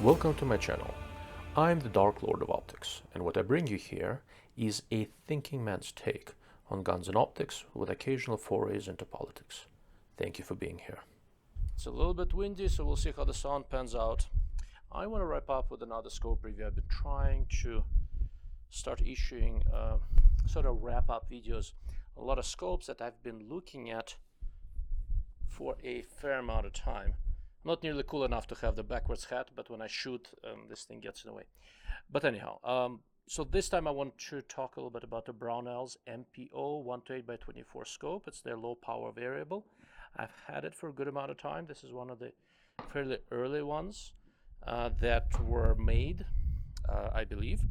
Welcome to my channel. I'm the Dark Lord of Optics, and what I bring you here is a thinking man's take on guns and optics with occasional forays into politics. Thank you for being here. It's a little bit windy, so we'll see how the sound pans out. I want to wrap up with another scope review. I've been trying to start issuing sort of wrap-up videos. A lot of scopes that I've been looking at for a fair amount of time. Not nearly cool enough to have the backwards hat, but when I shoot, this thing gets in the way. But anyhow, so this time I want to talk a little bit about the Brownells MPO 1:8x24 scope. It's their low power variable. I've had it for a good amount of time. This is one of the fairly early ones that were made, I believe.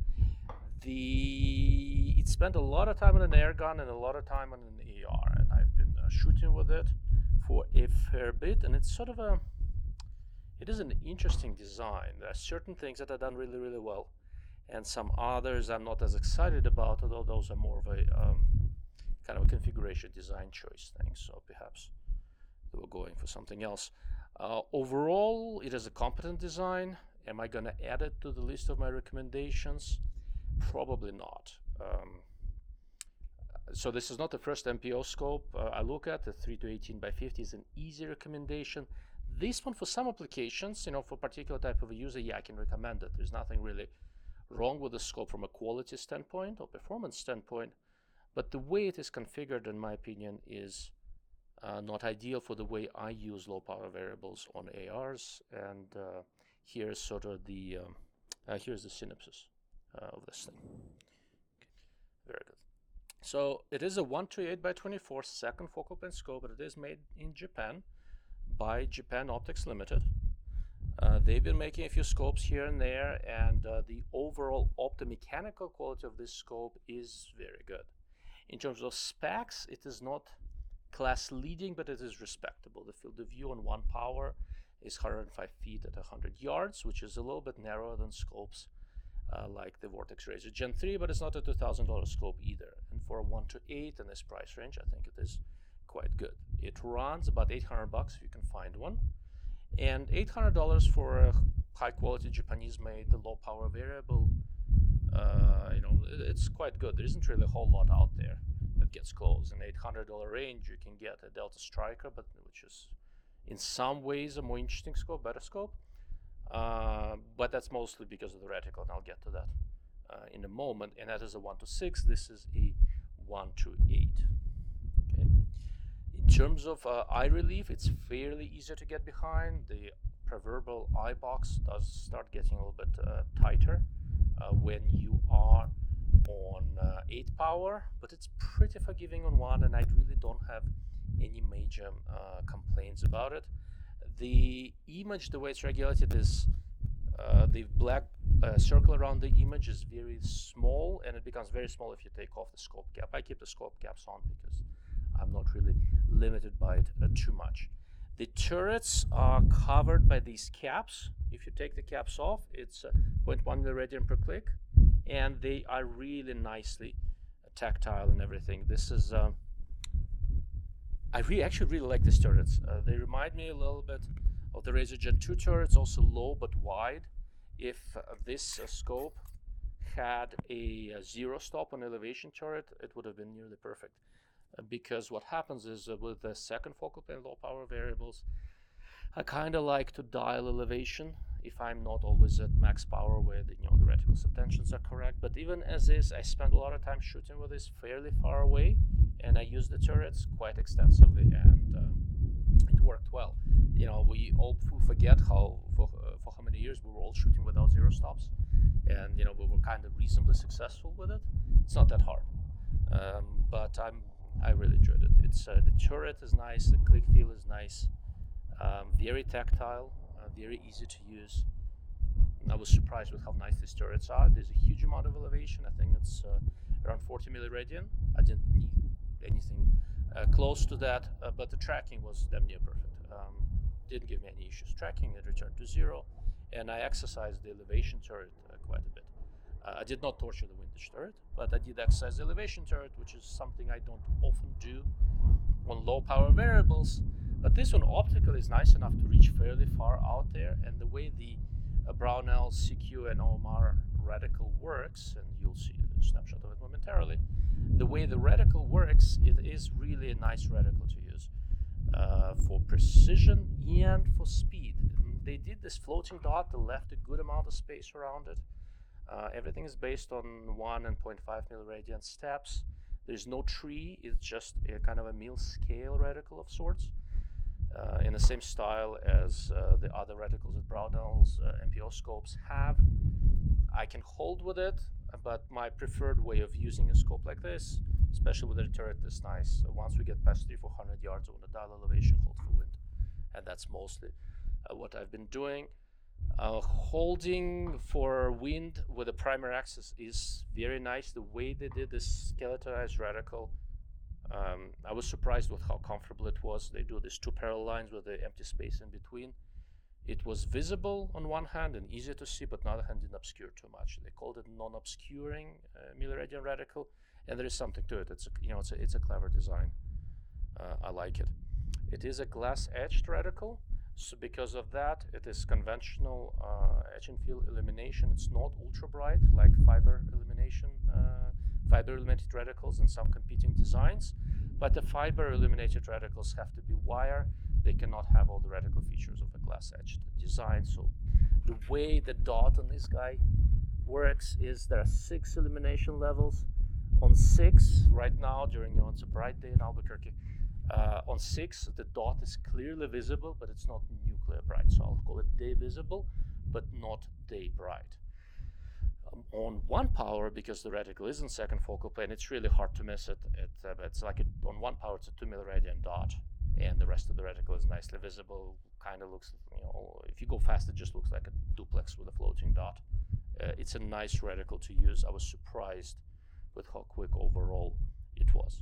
It spent a lot of time on an air gun and a lot of time on an AR, and I've been shooting with it for a fair bit, and it's sort of it is an interesting design. There are certain things that are done really, really well, and some others I'm not as excited about, although those are more of a kind of a configuration design choice thing, so perhaps they were going for something else. Overall, it is a competent design. Am I going to add it to the list of my recommendations? Probably not. So this is not the first MPO scope I look at. The 3-18x50 is an easy recommendation. This one, for some applications, for particular type of a user, yeah, I can recommend it. There's nothing really wrong with the scope from a quality standpoint or performance standpoint, but the way it is configured, in my opinion, is not ideal for the way I use low power variables on ARs. And here's sort of the here's the synopsis of this thing. Okay. Very good. So it is a 1:8x24 second focal plane scope, but it is made in Japan by Japan Optics Limited. They've been making a few scopes here and there, and the overall optomechanical quality of this scope is very good. In terms of specs, it is not class leading, but it is respectable. The field of view on 1 power is 105 feet at 100 yards, which is a little bit narrower than scopes like the Vortex Razor Gen 3, but it's not a $2,000 scope either. And for a 1:8 in this price range, I think it is quite good. It runs about $800 if you can find one, and $800 for a high quality Japanese made low power variable, it's quite good. There isn't really a whole lot out there that gets close. In $800 range you can get a Delta Striker, but which is in some ways a more interesting scope, better scope, but that's mostly because of the reticle, and I'll get to that in a moment. And that is a 1:6. This is a 1:8. Okay. In terms of eye relief, it's fairly easy to get behind. The proverbial eye box does start getting a little bit tighter when you are on 8 power, but it's pretty forgiving on 1, and I really don't have any major complaints about it. The image, the way it's regulated, is the black circle around the image is very small, and it becomes very small if you take off the scope cap. I keep the scope caps on because I'm not really limited by it too much. The turrets are covered by these caps. If you take the caps off, it's 0.1 milliradian per click, and they are really nicely tactile and everything. This is I actually really like these turrets. They remind me a little bit of the Razor Gen 2 turrets, also low but wide. If this scope had a zero stop on elevation turret, it would have been nearly perfect. Because what happens is with the second focal plane low power variables, I kind of like to dial elevation if I'm not always at max power where the reticle subtensions are correct. But even as is, I spend a lot of time shooting with this fairly far away, and I use the turrets quite extensively, and it worked well. We all forget for how many years we were all shooting without zero stops, and we were kind of reasonably successful with it. It's not that hard, but I really enjoyed it. It's the turret is nice, the click feel is nice, very tactile, very easy to use. And I was surprised with how nice these turrets are. There's a huge amount of elevation. I think it's around 40 milliradian. I didn't need anything close to that, but the tracking was damn near perfect. Didn't give me any issues tracking. It returned to 0, and I exercised the elevation turret quite a bit. I did not torture the windage turret, but I did exercise the elevation turret, which is something I don't often do on low power variables. But this one optically is nice enough to reach fairly far out there, and the way the a Brownells CQ and OMR reticle works, and you'll see a snapshot of it momentarily. The way the reticle works, it is really a nice reticle to use for precision and for speed. They did this floating dot that left a good amount of space around it. Everything is based on 1 and 0.5 milliradian steps. There's no tree, it's just a kind of a mill scale reticle of sorts, in the same style as the other reticles that Brownells MPO scopes have. I can hold with it, but my preferred way of using a scope like this, especially with a turret this nice, once we get past 300-400 yards, I want to dial elevation, hold for wind. And that's mostly what I've been doing. Holding for wind with the primary axis is very nice. The way they did this skeletonized reticle, I was surprised with how comfortable it was. They do these 2 parallel lines with the empty space in between. It was visible on one hand and easy to see, but on the other hand didn't obscure too much. They called it non-obscuring milliradian reticle, and there is something to it. It's a clever design. I like it. It is a glass-edged reticle, so because of that, it is conventional edge and fill illumination. It's not ultra bright like fiber illuminated reticles and some competing designs, but the fiber illuminated reticles have to be wire. They cannot have all the reticle features of a glass-edged design. So the way the dot on this guy works is there are 6 illumination levels. On 6 right now, it's a bright day in Albuquerque. On 6, the dot is clearly visible, but it's not nuclear bright. So I'll call it day visible, but not day bright. On 1 power, because the reticle is in second focal plane, it's really hard to miss it. It's like on 1 power, it's a 2 milliradian dot, and the rest of the reticle is nicely visible. Kind of looks, if you go fast, it just looks like a duplex with a floating dot. It's a nice reticle to use. I was surprised with how quick overall it was.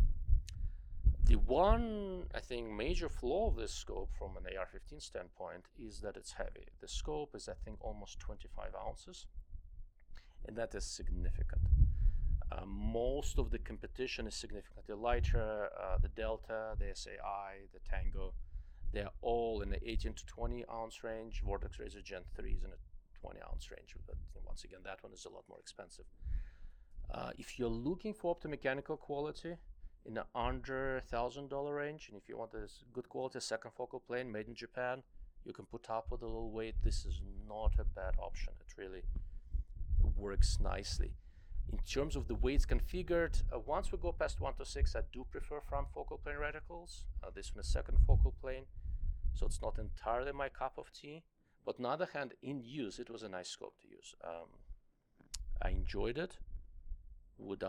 The one, I think, major flaw of this scope from an AR-15 standpoint is that it's heavy. The scope is, I think, almost 25 ounces, and that is significant. Most of the competition is significantly lighter. The Delta, the SAI, the Tango, they're all in the 18 to 20 ounce range. Vortex Razor Gen 3 is in a 20 ounce range, but once again, that one is a lot more expensive. If you're looking for optomechanical quality in the under $1,000 range, and if you want this good quality second focal plane made in Japan, you can put up with a little weight. This is not a bad option. It really works nicely. In terms of the way it's configured, once we go past 1 to 6, I do prefer front focal plane reticles. This one is second focal plane, so it's not entirely my cup of tea. But on the other hand, in use, it was a nice scope to use. I enjoyed it. Would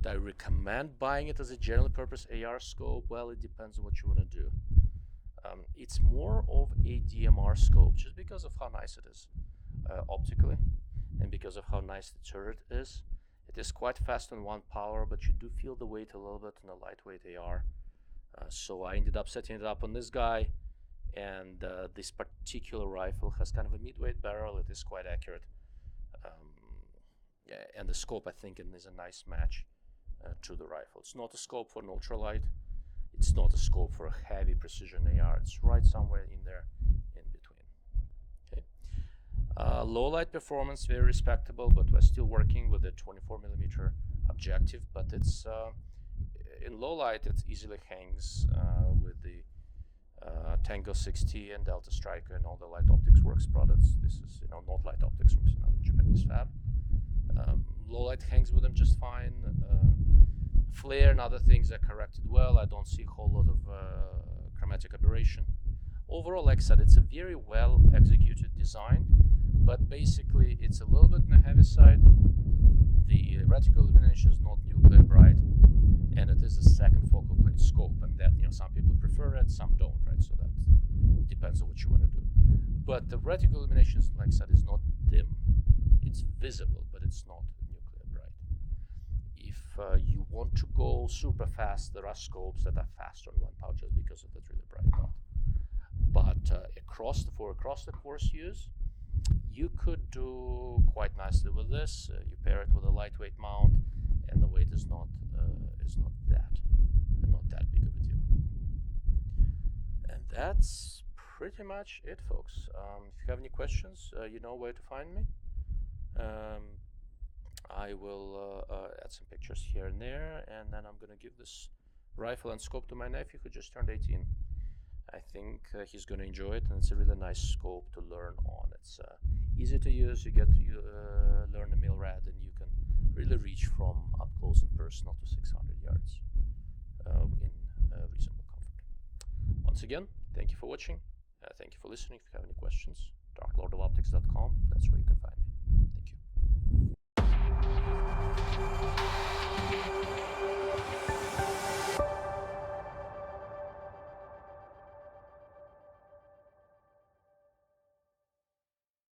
I recommend buying it as a general purpose AR scope? Well, it depends on what you want to do. It's more of a DMR scope just because of how nice it is optically, and because of how nice the turret is. It is quite fast on 1 power, but you do feel the weight a little bit on a lightweight AR. So I ended up setting it up on this guy, and this particular rifle has kind of a mid-weight barrel. It is quite accurate. And the scope, I think, is a nice match to the rifle. It's not a scope for an ultralight. It's not a scope for a heavy precision AR. It's right somewhere in there in between. Okay. Low light performance, very respectable, but we're still working with a 24mm objective. But it's in low light, it easily hangs with the Tango 6T and Delta Striker and all the Light Optics Works products. This is, not Light Optics Works, another Japanese fab. Low light hangs with them just fine. Flare and other things are corrected well. I don't see a whole lot of chromatic aberration. Overall, like I said, it's a very well executed design, but basically it's a little bit on the heavy side. The reticle illumination is not nuclear bright, and it is a second focal plane scope, and that, some people prefer it, some don't, right? So that depends on what you want to do. But the reticle illumination, like I said, is not dim. It's visible, but it's not nuclear bright. If you want to go super fast, there are scopes that are faster on 1 power just because of that really bright dot. But across the course use, you could do quite nicely with this. You pair it with a lightweight mount, and the weight is not that big of a deal. And that's pretty much it, folks. If you have any questions, you know where to find me. I will add some pictures here and there, and then I'm gonna give this rifle and scope to my nephew who just turned 18. I think he's gonna enjoy it, and it's a really nice scope to learn on. It's easy to use. You get to learn the MILRAD, and you can really reach from up close and personal to 600 yards in reasonable comfort. Once again, thank you for watching. Thank you for listening. If you have any questions, darklordofoptics.com. That's where you can find me.